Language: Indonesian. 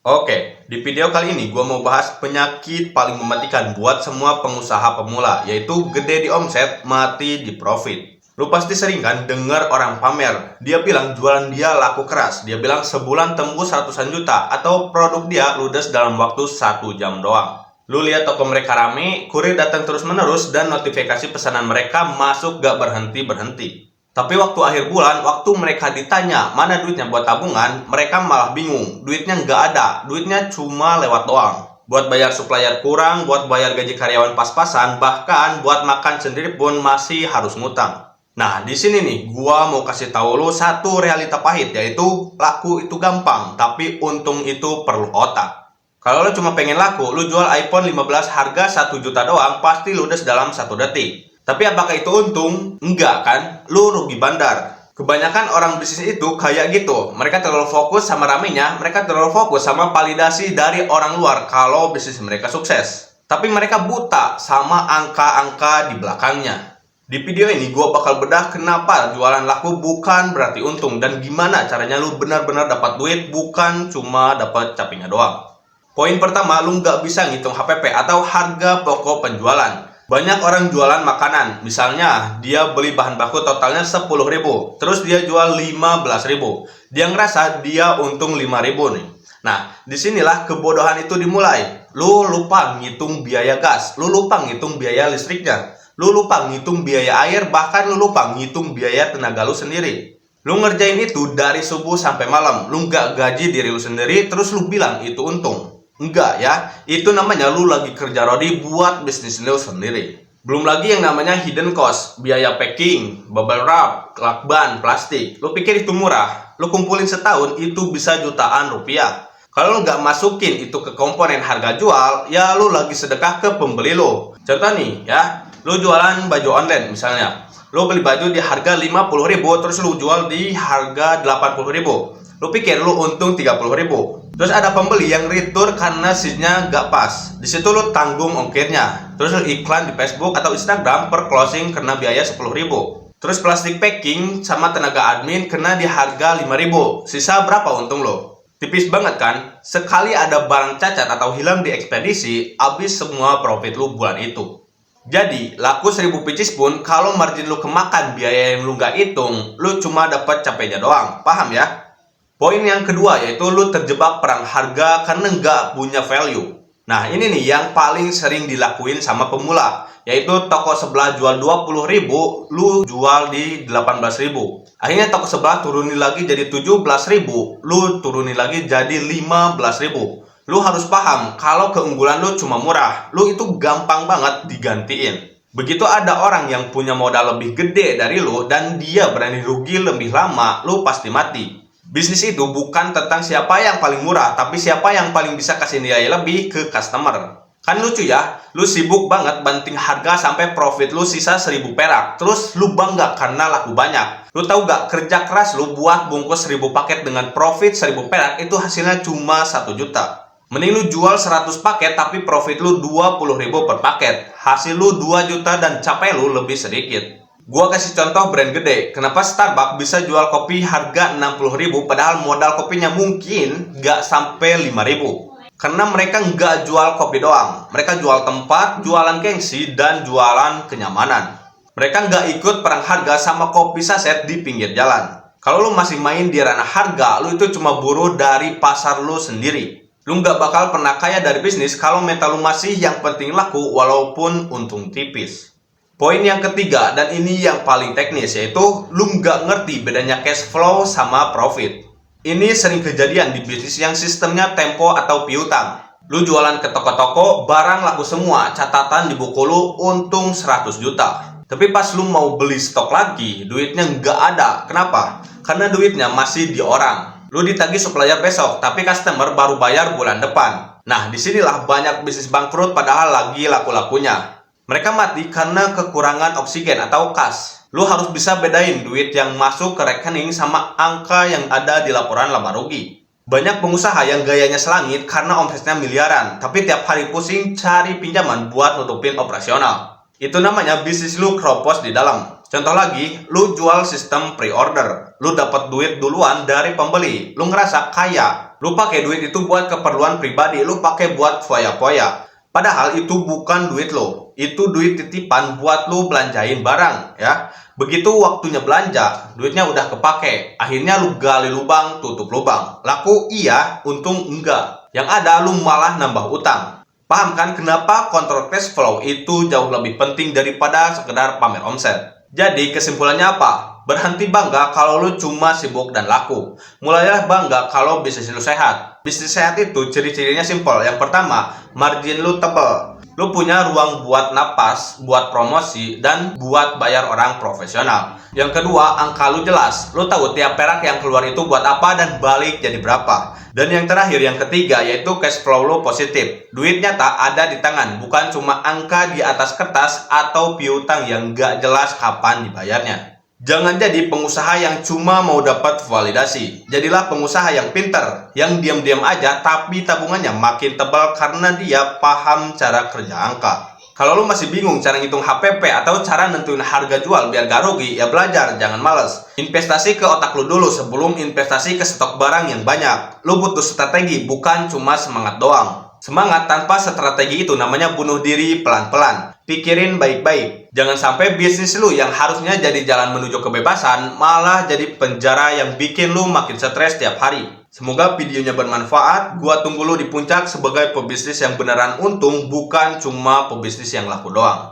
Oke, di video kali ini gue mau bahas penyakit paling mematikan buat semua pengusaha pemula, yaitu gede di omset, mati di profit. Lu pasti sering kan dengar orang pamer, dia bilang jualan dia laku keras, dia bilang sebulan tembus ratusan juta, atau produk dia ludes dalam waktu 1 jam doang. Lu lihat toko mereka rame, kurir datang terus-menerus, dan notifikasi pesanan mereka masuk gak berhenti-berhenti. Tapi waktu akhir bulan, waktu mereka ditanya mana duitnya buat tabungan, mereka malah bingung. Duitnya nggak ada, duitnya cuma lewat doang. Buat bayar supplier kurang, buat bayar gaji karyawan pas-pasan, bahkan buat makan sendiri pun masih harus ngutang. Nah, di sini nih, gua mau kasih tahu lu satu realita pahit, yaitu laku itu gampang, tapi untung itu perlu otak. Kalau lu cuma pengen laku, lu jual iPhone 15 harga 1 juta doang, pasti ludes dalam 1 detik. Tapi apakah itu untung? Enggak kan? Lu rugi bandar. Kebanyakan orang bisnis itu kayak gitu. Mereka terlalu fokus sama ramenya, mereka terlalu fokus sama validasi dari orang luar kalau bisnis mereka sukses. Tapi mereka buta sama angka-angka di belakangnya. Di video ini gue bakal bedah kenapa jualan laku bukan berarti untung dan gimana caranya lu benar-benar dapat duit bukan cuma dapat capeknya doang. Poin pertama, lu nggak bisa ngitung HPP atau harga pokok penjualan. Banyak orang jualan makanan, misalnya dia beli bahan baku totalnya 10.000, terus dia jual 15.000. Dia ngerasa dia untung 5.000 nih. Nah, disinilah kebodohan itu dimulai. Lu lupa ngitung biaya gas, lu lupa ngitung biaya listriknya, lu lupa ngitung biaya air, bahkan lu lupa ngitung biaya tenaga lu sendiri. Lu ngerjain itu dari subuh sampai malam, lu nggak gaji diri lu sendiri, terus lu bilang itu untung. Enggak ya, itu namanya lu lagi kerja rodi buat bisnis lu sendiri. Belum lagi yang namanya hidden cost, biaya packing, bubble wrap, lakban, plastik. Lu pikir itu murah? Lu kumpulin setahun itu bisa jutaan rupiah. Kalau lu nggak masukin itu ke komponen harga jual, ya lu lagi sedekah ke pembeli lu. Contoh nih ya, lu jualan baju online misalnya. Lu beli baju di harga 50.000, terus lu jual di harga 80.000. Lu pikir lu untung 30.000. Terus ada pembeli yang retur karena size-nya gak pas. Di situ lu tanggung ongkirnya. Terus lu iklan di Facebook atau Instagram per closing kena biaya 10.000. Terus plastik packing sama tenaga admin kena di harga 5.000. Sisa berapa untung lo? Tipis banget kan? Sekali ada barang cacat atau hilang di ekspedisi, habis semua profit lu bulan itu. Jadi, laku 1.000 pieces pun kalau margin lu kemakan biaya yang lu gak hitung, lu cuma dapat capeknya doang. Paham ya? Poin yang kedua yaitu lu terjebak perang harga karena nggak punya value. Nah ini nih yang paling sering dilakuin sama pemula, yaitu toko sebelah jual 20.000, lu jual di 18.000. Akhirnya toko sebelah turunin lagi jadi 17.000, lu turunin lagi jadi 15.000. Lu harus paham kalau keunggulan lu cuma murah, lu itu gampang banget digantiin. Begitu ada orang yang punya modal lebih gede dari lu dan dia berani rugi lebih lama, lu pasti mati. Bisnis itu bukan tentang siapa yang paling murah, tapi siapa yang paling bisa kasih nilai lebih ke customer. Kan lucu ya, lu sibuk banget banting harga sampai profit lu sisa 1.000 perak. Terus lu bangga karena laku banyak. Lu tahu gak, kerja keras lu buat bungkus 1.000 paket dengan profit 1.000 perak itu hasilnya cuma 1 juta. Mending lu jual 100 paket tapi profit lu 20.000 per paket. Hasil lu 2 juta dan capek lu lebih sedikit. Gua kasih contoh brand gede. Kenapa Starbucks bisa jual kopi harga 60.000 padahal modal kopinya mungkin nggak sampai 5.000? Karena mereka nggak jual kopi doang. Mereka jual tempat, jualan gengsi, dan jualan kenyamanan. Mereka nggak ikut perang harga sama kopi saset di pinggir jalan. Kalau lu masih main di ranah harga, lu itu cuma buruh dari pasar lu sendiri. Lu nggak bakal pernah kaya dari bisnis kalau mental lu masih yang penting laku walaupun untung tipis. Poin yang ketiga, dan ini yang paling teknis, yaitu lu nggak ngerti bedanya cash flow sama profit. Ini sering kejadian di bisnis yang sistemnya tempo atau piutang. Lu jualan ke toko-toko, barang laku semua, catatan di buku lu untung 100 juta. Tapi pas lu mau beli stok lagi, duitnya nggak ada. Kenapa? Karena duitnya masih di orang. Lu ditagih supplier besok, tapi customer baru bayar bulan depan. Nah, disinilah banyak bisnis bangkrut padahal lagi laku-lakunya. Mereka mati karena kekurangan oksigen atau kas. Lu harus bisa bedain duit yang masuk ke rekening sama angka yang ada di laporan laba rugi. Banyak pengusaha yang gayanya selangit karena omsetnya miliaran, tapi tiap hari pusing cari pinjaman buat nutupin operasional. Itu namanya bisnis lu keropos di dalam. Contoh lagi, lu jual sistem pre-order. Lu dapat duit duluan dari pembeli. Lu ngerasa kaya. Lu pakai duit itu buat keperluan pribadi, lu pakai buat foya-foya. Padahal itu bukan duit lo, itu duit titipan buat lu belanjain barang ya. Begitu waktunya belanja, duitnya udah kepake. Akhirnya lu gali lubang, tutup lubang. Laku iya, untung enggak. Yang ada lu malah nambah utang. Paham kan kenapa kontrol cash flow itu jauh lebih penting daripada sekedar pamer omset? Jadi kesimpulannya apa? Berhenti bangga kalau lu cuma sibuk dan laku. Mulailah bangga kalau bisnis lu sehat. Bisnis sehat itu ciri-cirinya simpel. Yang pertama, margin lu tebal. Lu punya ruang buat napas, buat promosi, dan buat bayar orang profesional. Yang kedua, angka lu jelas. Lu tahu tiap perak yang keluar itu buat apa dan balik jadi berapa. Dan yang terakhir, yang ketiga, yaitu cash flow lu positif. Duitnya tak ada di tangan, bukan cuma angka di atas kertas atau piutang yang gak jelas kapan dibayarnya. Jangan jadi pengusaha yang cuma mau dapat validasi. Jadilah pengusaha yang pinter, yang diam-diam aja tapi tabungannya makin tebal karena dia paham cara kerja angka. Kalau lu masih bingung cara ngitung HPP atau cara nentuin harga jual biar gak rugi, ya belajar, jangan males. Investasi ke otak lu dulu sebelum investasi ke stok barang yang banyak. Lu butuh strategi, bukan cuma semangat doang. Semangat tanpa strategi itu namanya bunuh diri pelan-pelan. Pikirin baik-baik. Jangan sampai bisnis lu yang harusnya jadi jalan menuju kebebasan malah jadi penjara yang bikin lu makin stres tiap hari. Semoga videonya bermanfaat. Gua tunggu lu di puncak sebagai pebisnis yang beneran untung, bukan cuma pebisnis yang laku doang.